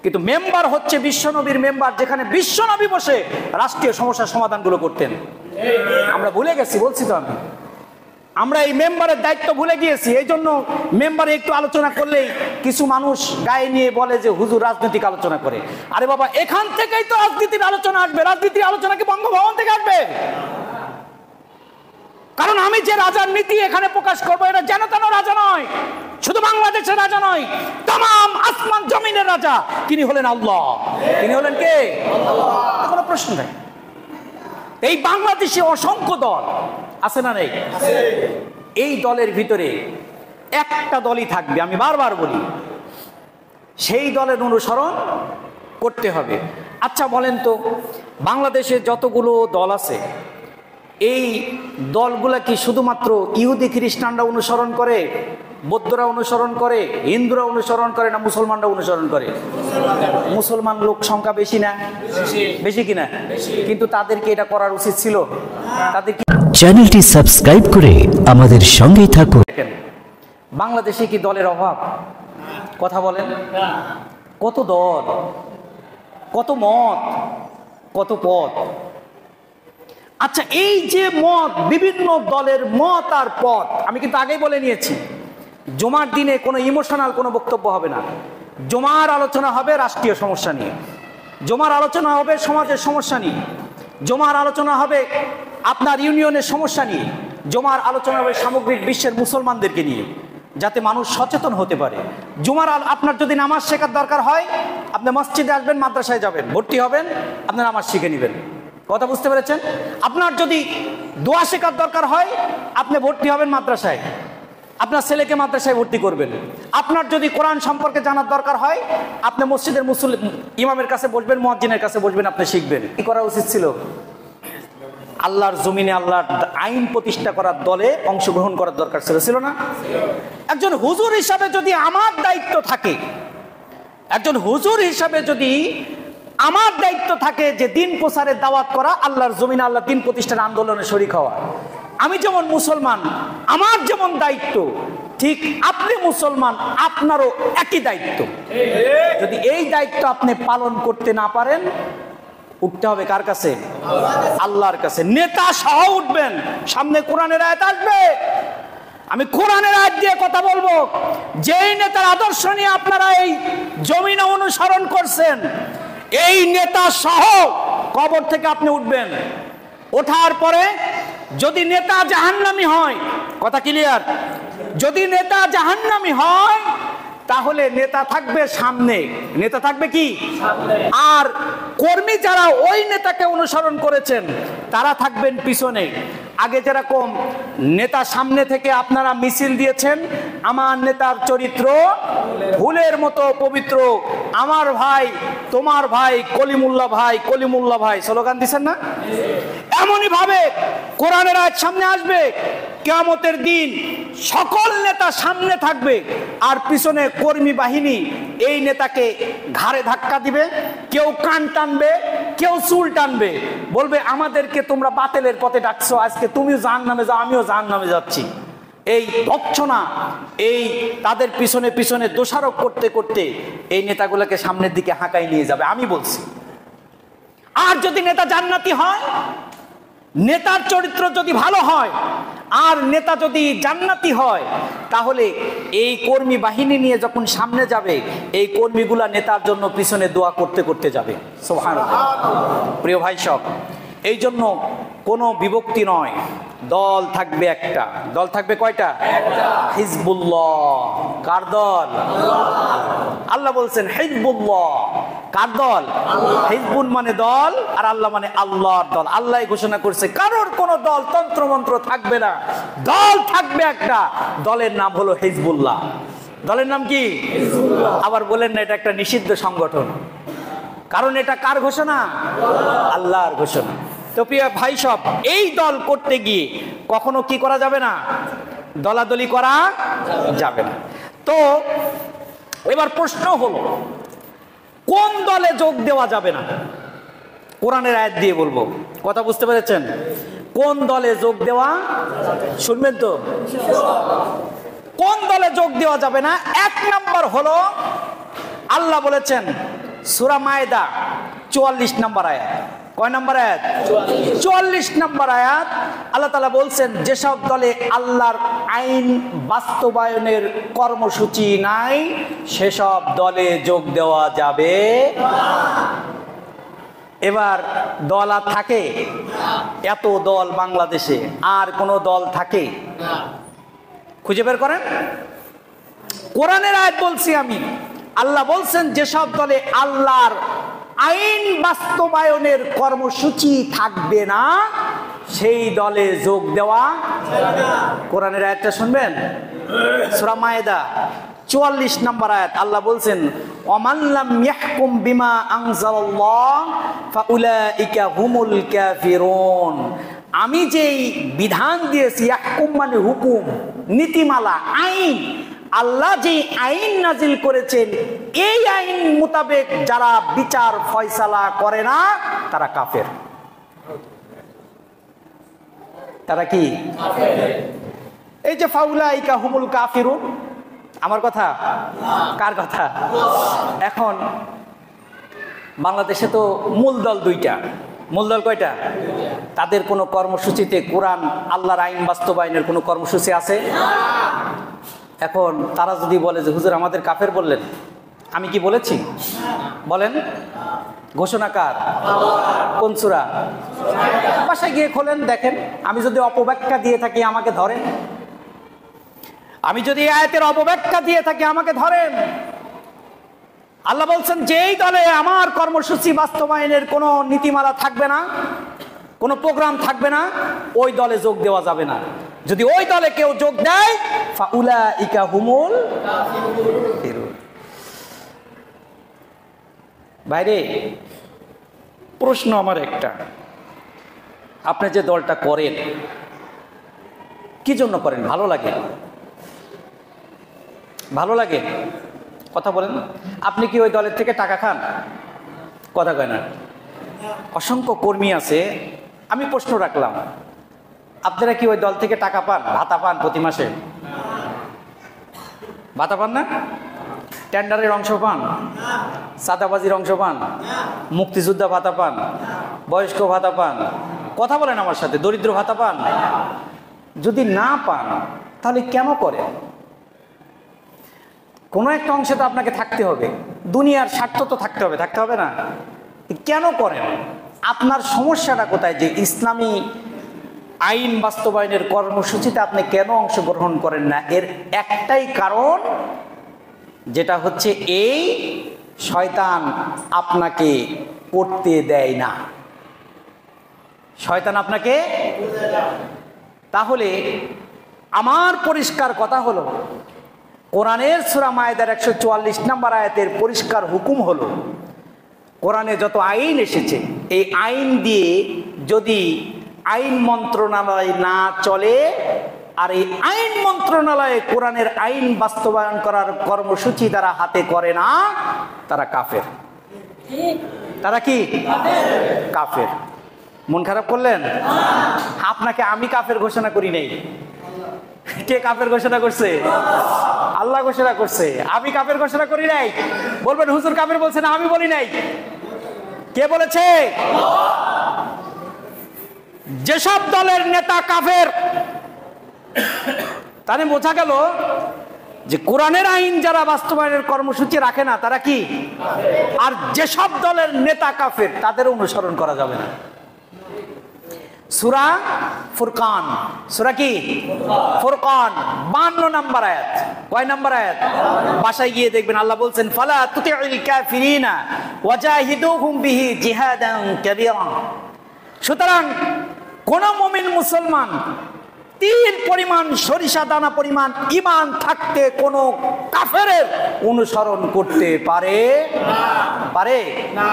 কিন্তু মেম্বার হচ্ছে বিশ্বনবীর মেম্বার, যেখানে বিশ্বনবী বসে রাষ্ট্রীয় সমস্যার সমাধানগুলো করতেন। আমরা ভুলে গেছি, বলছি তো আমরা এই মেম্বারের দায়িত্ব ভুলে গিয়েছি। এই জন্য মেম্বারে একটু আলোচনা করলেই কিছু মানুষ গায়ে নিয়ে বলে যে হুজুর রাজনৈতিক আলোচনা করে। আরে বাবা, এখান থেকেই তো রাজনীতির আলোচনা আসবে। রাজনীতির আলোচনা কি বঙ্গভবন থেকে আসবে? কারণ আমি যে রাজার নীতি এখানে প্রকাশ করবো, এটা যেন তেন রাজা নয়, শুধু বাংলাদেশের রাজা নয়, তাম আসমান জমিনের রাজা। তিনি হলেন আল্লাহ। তিনি হলেন কে? কোনো প্রশ্ন নেই। এই বাংলাদেশে অসংখ্য দল আছে না নেই? এই দলের ভিতরে একটা দলই থাকবে, আমি বারবার বলি, সেই দলের অনুসরণ করতে হবে। আচ্ছা বলেন তো, বাংলাদেশে যতগুলো দল আছে, এই দলগুলা কি শুধুমাত্র ইহুদি খ্রিস্টানরা অনুসরণ করে, বৌদ্ধরা অনুসরণ করে, হিন্দুরা অনুসরণ করে, না মুসলমানরা অনুসরণ করে? মুসলমান লোক সংখ্যা বেশি না? বেশি কিনা? কিন্তু তাদেরকে এটা করার উচিত ছিল। তাদের চ্যানেলটি সাবস্ক্রাইব করে আমাদের সঙ্গেই থাকুন। বাংলাদেশে কি দলের অভাব? কথা বলেন। কত দল, কত মত, কত পথ। আচ্ছা, এই যে মত, বিভিন্ন দলের মত আর পথ, আমি কিন্তু আগেই বলে নিয়েছি, জুমার দিনে কোনো ইমোশনাল কোনো বক্তব্য হবে না। জুমার আলোচনা হবে রাষ্ট্রীয় সমস্যা নিয়ে, জুমার আলোচনা হবে সমাজের সমস্যা নিয়ে, জুমার আলোচনা হবে আপনার ইউনিয়নের সমস্যা নিয়ে, জুমার আলোচনা হবে সামগ্রিক বিশ্বের মুসলমানদেরকে নিয়ে, যাতে মানুষ সচেতন হতে পারে। জুমার আপনার যদি নামাজ শেখার দরকার হয়, আপনি মসজিদে আসবেন, মাদ্রাসায় যাবেন, ভর্তি হবেন, আপনি নামাজ শিখে নেবেন। কথা বুঝতে পেরেছেন? আপনার যদি দোয়া শেখার দরকার হয়, আপনি ভর্তি হবেন মাদ্রাসায়, আপনার ছেলেকে মাদ্রাসায় ভর্তি করবেন। আপনার যদি কোরআন সম্পর্কে জানার দরকার হয়, আপনি মসজিদের ইমামের কাছে বসবেন, মুয়াজ্জিনের কাছে বসবেন, আপনি শিখবেন। কি করা উচিত ছিল? আল্লাহর জমিনে আল্লাহর আইন প্রতিষ্ঠা করার দলে অংশগ্রহণ করার দরকার ছিল না? একজন হুজুর হিসাবে যদি আমার দায়িত্ব থাকে, একজন হুজুর হিসাবে যদি আমার দায়িত্ব থাকে যে দিন প্রচারের দাওয়াত করা, আল্লাহর জমিনে আল্লাহ দিন প্রতিষ্ঠার আন্দোলনে শরীক হওয়া, আমি যেমন মুসলমান, আমার যেমন দায়িত্ব, ঠিক আপনি মুসলমান, আপনারও একই দায়িত্ব। যদি এই দায়িত্ব আপনি পালন করতে না পারেন, উঠতে হবে কার কাছে? আল্লাহর কাছে। নেতা সহ উঠবেন। সামনে কোরআনের আয়াত আসবে, আমি কোরআনের আয়াত দিয়ে কথা বলবো। যেই নেতার আদর্শ নিয়ে আপনারা এই জমিনে অনুসরণ করছেন, এই নেতা সহ কবর থেকে আপনি উঠবেন। ওঠার পরে যদি নেতা জাহান্নামী হয়, কথা ক্লিয়ার? যদি নেতা জাহান্নামী হয়, তাহলে নেতা থাকবে সামনে, নেতা থাকবে কি? আর কর্মী যারা ওই নেতাকে অনুসরণ করেছেন, তারা থাকবেন পিছনে। আগে যেরকম নেতা সামনে থেকে আপনারা মিছিল দিয়েছেন, আমার নেতার চরিত্র ফুলের মতো পবিত্র, আমার ভাই তোমার ভাই, কলিমুল্লাহ ভাই, কলিমুল্লাহ ভাই স্লোগান দিচ্ছেন না? এমনই ভাবে কোরআনের আয়াত সামনে আসবে, কিয়ামতের দিন সকল নেতা সামনে থাকবে, আর পিছনে কর্মী বাহিনী এই নেতাকে ঘাড়ে ধাক্কা দিবে, কেউ কান টানবে, কেউ চুল টানবে, বলবে আমাদেরকে তোমরা বাতিলের পথে ডাকছো, আজকে তুমিও জাহান্নামে যাও, আমিও জাহান্নামে যাচ্ছি। এই ভৎসনা, এই তাদের পিছনে পিছনে দোষারোপ করতে করতে এই নেতাগুলোকে সামনের দিকে হাঁকাই নিয়ে যাবে। আমি বলছি, আর যদি নেতা জান্নাতি হয়, নেতার চরিত্র যদি ভালো হয়, আর নেতা যদি জান্নাতি হয়, তাহলে এই কর্মী বাহিনী নিয়ে যখন সামনে যাবে, এই কর্মীগুলা নেতার জন্য পিছনে দোয়া করতে করতে যাবে। সুবহানাল্লাহ। প্রিয় ভাই সব, এই জন্য কোনো বিভক্তি নয়, দল থাকবে একটা। দল থাকবে কয়টা? হিজবুল্লাহ। কার দল? আল্লাহ বলছেন হিজবুল্লাহ। কার দল? হিজবুন মানে দল, আর আল্লাহ মানে আল্লাহর দল। আল্লাহ ঘোষণা করছে কারোর কোনো দল তন্ত্রমন্ত্র থাকবে না, দল থাকবে একটা। দলের নাম হলো হিজবুল্লাহ। দলের নাম কি? আবার বলেন না এটা একটা নিষিদ্ধ সংগঠন, কারণ এটা কার ঘোষণা? আল্লাহর ঘোষণা। তো প্রিয় ভাই সব, এই দল করতে গিয়ে কখনো কি করা যাবে না? দলাদলি করা যাবে না। তো এবার প্রশ্ন হলো, কোন দলে যোগ দেওয়া যাবে না? কোরআনের আয়াত দিয়ে বলবো। কথা বুঝতে পেরেছেন? কোন দলে যোগ দেওয়া, শুনবেন তো, কোন দলে যোগ দেওয়া যাবে না? এক নাম্বার হলো, আল্লাহ বলেছেন সূরা মায়েদা 44 নম্বর আয়াত। কয় নম্বর আয়াত? 44 নম্বর আয়াত। আল্লাহ তাআলা বলছেন যেসব দলে আল্লাহর আইন বাস্তবায়নের কর্মসূচি নাই সেসব দলে যোগ দেওয়া যাবে। এবার দল আর থাকে? এত দল বাংলাদেশে, আর কোন দল থাকে? খুঁজে বের করেন। কোরআনের আয়াত বলছি আমি, আল্লাহ বলছেন যেসব দলে আল্লাহর আইন বাস্তবায়নের কর্মসূচি থাকবে না সেই দলে যোগ দেওয়া। কোরআনের আয়াতটা শুনবেন, সূরা মায়েদা 44 নম্বর আয়াত। আল্লাহ বলছেন ওয়ামান লাম ইয়াহকুম বিমা আনজালাল্লাহ ফাউলাইকা হুমুল কাফিরুন। আমি যেই বিধান দিয়েছি, ইয়াহকুম মানে হুকুম, নীতিমালা, আইন, আল্লাহ যে আইন নাজিল করেছেন এই আইন মোতাবেক যারা বিচার ফয়সালা করে না তারা কাফের। তারা কি? এই যে ফাউলাইকা হুমুল কাফিরুন, আমার কথা? কার কথা? এখন বাংলাদেশে তো মূল দল দুইটা। মূল দল কয়টা? তাদের কোনো কর্মসূচিতে কোরআন আল্লাহর আইন বাস্তবায়নের কোনো কর্মসূচি আছে? এখন তারা যদি বলে যে হুজুর আমাদের কাফের বললেন, আমি কি বলেছি? বলেন। ঘোষণা কার? কোন সূরা? বাসায় গিয়ে খোলেন দেখেন। আমি যদি অপব্যাখ্যা দিয়ে থাকি আমাকে ধরেন। আমি যদি আয়াতের অপব্যাখ্যা দিয়ে থাকি আমাকে ধরেন। আল্লাহ বলছেন যেই দলে আমার কর্মসূচি বাস্তবায়নের কোনো নীতিমালা থাকবে না, কোনো প্রোগ্রাম থাকবে না, ওই দলে যোগ দেওয়া যাবে না। যদি ওই দলে কেউ যোগ দেয় ফাউলাইকা হুমুল কাফিরুন। বাইরে প্রশ্ন আমার একটা, আপনি যে দলটা করেন কি জন্য করেন? ভালো লাগে? ভালো লাগে? কথা বলেন। আপনি কি ওই দলের থেকে টাকা খান? কথা কয় না। অসংখ্য কর্মী আছে, আমি প্রশ্ন রাখলাম, আপনারা কি ওই দল থেকে টাকা পান, ভাতা পান প্রতি মাসে? ভাতা পান না? টেন্ডারের অংশ পান? চাঁদাবাজির অংশ পান? মুক্তিযোদ্ধা ভাতা পান? বয়স্ক ভাতা পান? কথা বলেন আমার সাথে। দরিদ্র ভাতা পান? যদি না পান তাহলে কেন করেন? কোনো একটা অংশে তো আপনাকে থাকতে হবে, দুনিয়ার স্বার্থ তো থাকতে হবে, থাকতে হবে না? কেন করেন? আপনার সমস্যাটা কোথায় যে ইসলামী আইন বাস্তবায়নের কর্মসূচিতে আপনি কেন অংশগ্রহণ করেন না? এর একটাই কারণ, যেটা হচ্ছে এই শয়তান আপনাকে করতে দেয় না। শয়তান আপনাকে। তাহলে আমার পরিষ্কার কথা হলো, কোরআনের সূরা মায়েদার 144 নম্বর আয়াতের পরিষ্কার হুকুম হলো, কোরআনে যত আইন এসেছে এই আইন দিয়ে যদি আইন মন্ত্রণালয় না চলে, আর এই আইন মন্ত্রণালয়ে কোরআনের আইন বাস্তবায়ন করার কর্মসূচি তারা হাতে করে না, তারা কাফের। তারা কি? কাফের। মন খারাপ করলেন? আপনাকে আমি কাফের ঘোষণা করি নাই। কে কাফের ঘোষণা করছে? আল্লাহ ঘোষণা করছে। আমি কাফের ঘোষণা করি নাই। বলবেন হুজুর কাফের বলছে না, আমি বলি নাই। কে বলেছে? যেসব দলের নেতা কাফের, তাহলে বোঝা গেল যে কোরআনের আইন যারা বাস্তবায়নের কর্মসূচি রাখে না তারা কি? আর যেসব দলের নেতা কাফের তাদের অনুসরণ করা যাবে না। সূরা ফুরকান, সূরা কি? ফুরকান 52 নম্বর আয়াত। কয় নম্বর আয়াত? বাসায় গিয়ে দেখবেন আল্লাহ বলছেন ফালা তুতিউল কাফিরিনা ওয়াজাহিদুহুম বিহি জিহাদান কাবীরা। সুতরাং কোন মুমিন মুসলমান তিল পরিমাণ সরিষা দানা পরিমাণ ঈমান থাকতে কোন কাফেরের অনুসরণ করতে পারে না।